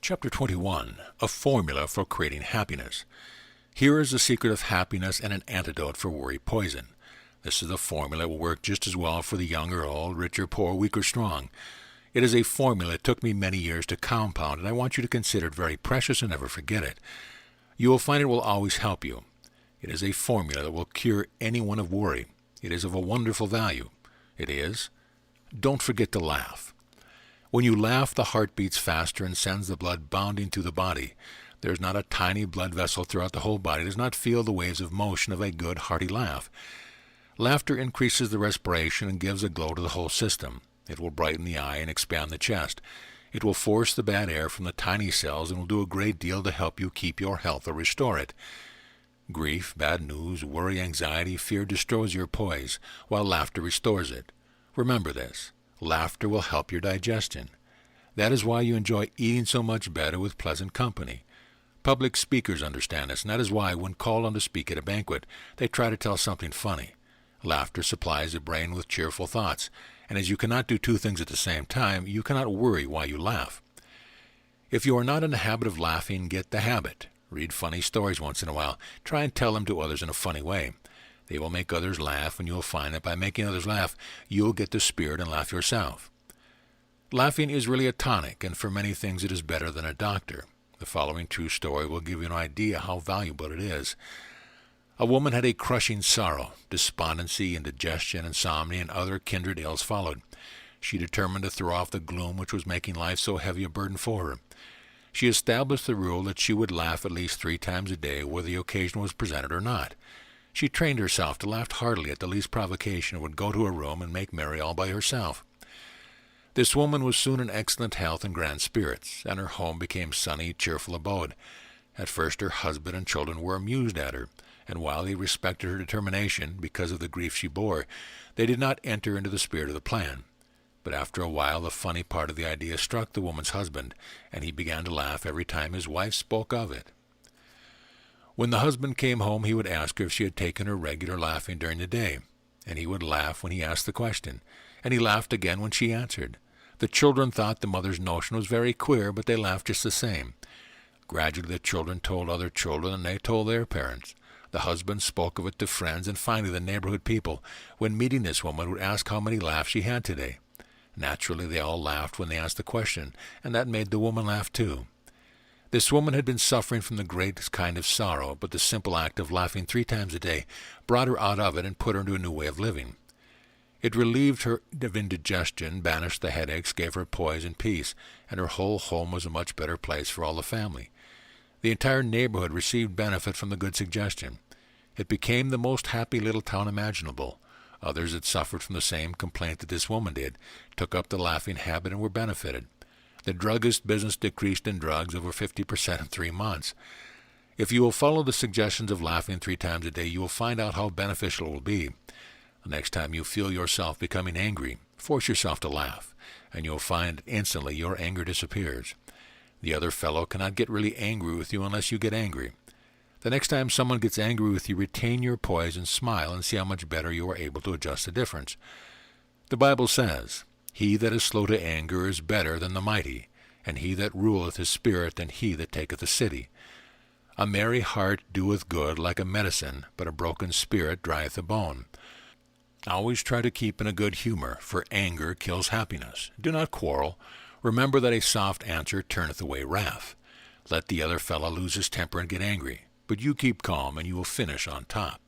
Chapter 21, A Formula for Creating Happiness. Here is the secret of happiness and an antidote for worry poison. This is a formula that will work just as well for the young or old, rich or poor, weak or strong. It is a formula that took me many years to compound, and I want you to consider it very precious and never forget it. You will find it will always help you. It is a formula that will cure anyone of worry. It is of a wonderful value. It is, don't forget to laugh. When you laugh, the heart beats faster and sends the blood bounding through the body. There is not a tiny blood vessel throughout the whole body that does not feel the waves of motion of a good, hearty laugh. Laughter increases the respiration and gives a glow to the whole system. It will brighten the eye and expand the chest. It will force the bad air from the tiny cells and will do a great deal to help you keep your health or restore it. Grief, bad news, worry, anxiety, fear destroys your poise, while laughter restores it. Remember this. Laughter will help your digestion. That is why you enjoy eating so much better with pleasant company. Public speakers understand this, and that is why, when called on to speak at a banquet, they try to tell something funny. Laughter supplies the brain with cheerful thoughts, and as you cannot do two things at the same time, you cannot worry while you laugh. If you are not in the habit of laughing, get the habit. Read funny stories once in a while. Try and tell them to others in a funny way. They will make others laugh, and you will find that by making others laugh, you will get the spirit and laugh yourself. Laughing is really a tonic, and for many things it is better than a doctor. The following true story will give you an idea how valuable it is. A woman had a crushing sorrow. Despondency, indigestion, insomnia, and other kindred ills followed. She determined to throw off the gloom which was making life so heavy a burden for her. She established the rule that she would laugh at least 3 times a day, whether the occasion was presented or not. She trained herself to laugh heartily at the least provocation and would go to her room and make merry all by herself. This woman was soon in excellent health and grand spirits, and her home became sunny, cheerful abode. At first her husband and children were amused at her, and while they respected her determination because of the grief she bore, they did not enter into the spirit of the plan. But after a while the funny part of the idea struck the woman's husband, and he began to laugh every time his wife spoke of it. When the husband came home, he would ask her if she had taken her regular laughing during the day, and he would laugh when he asked the question, and he laughed again when she answered. The children thought the mother's notion was very queer, but they laughed just the same. Gradually the children told other children, and they told their parents. The husband spoke of it to friends, and finally the neighborhood people, when meeting this woman, would ask how many laughs she had today. Naturally, they all laughed when they asked the question, and that made the woman laugh too. This woman had been suffering from the greatest kind of sorrow, but the simple act of laughing 3 times a day brought her out of it and put her into a new way of living. It relieved her of indigestion, banished the headaches, gave her poise and peace, and her whole home was a much better place for all the family. The entire neighborhood received benefit from the good suggestion. It became the most happy little town imaginable. Others that suffered from the same complaint that this woman did took up the laughing habit and were benefited. The druggist business decreased in drugs over 50% in 3 months. If you will follow the suggestions of laughing 3 times a day, you will find out how beneficial it will be. The next time you feel yourself becoming angry, force yourself to laugh, and you will find instantly your anger disappears. The other fellow cannot get really angry with you unless you get angry. The next time someone gets angry with you, retain your poise and smile and see how much better you are able to adjust the difference. The Bible says, "He that is slow to anger is better than the mighty, and he that ruleth his spirit than he that taketh a city. A merry heart doeth good like a medicine, but a broken spirit drieth the bone." Always try to keep in a good humor, for anger kills happiness. Do not quarrel. Remember that a soft answer turneth away wrath. Let the other fellow lose his temper and get angry, but you keep calm and you will finish on top.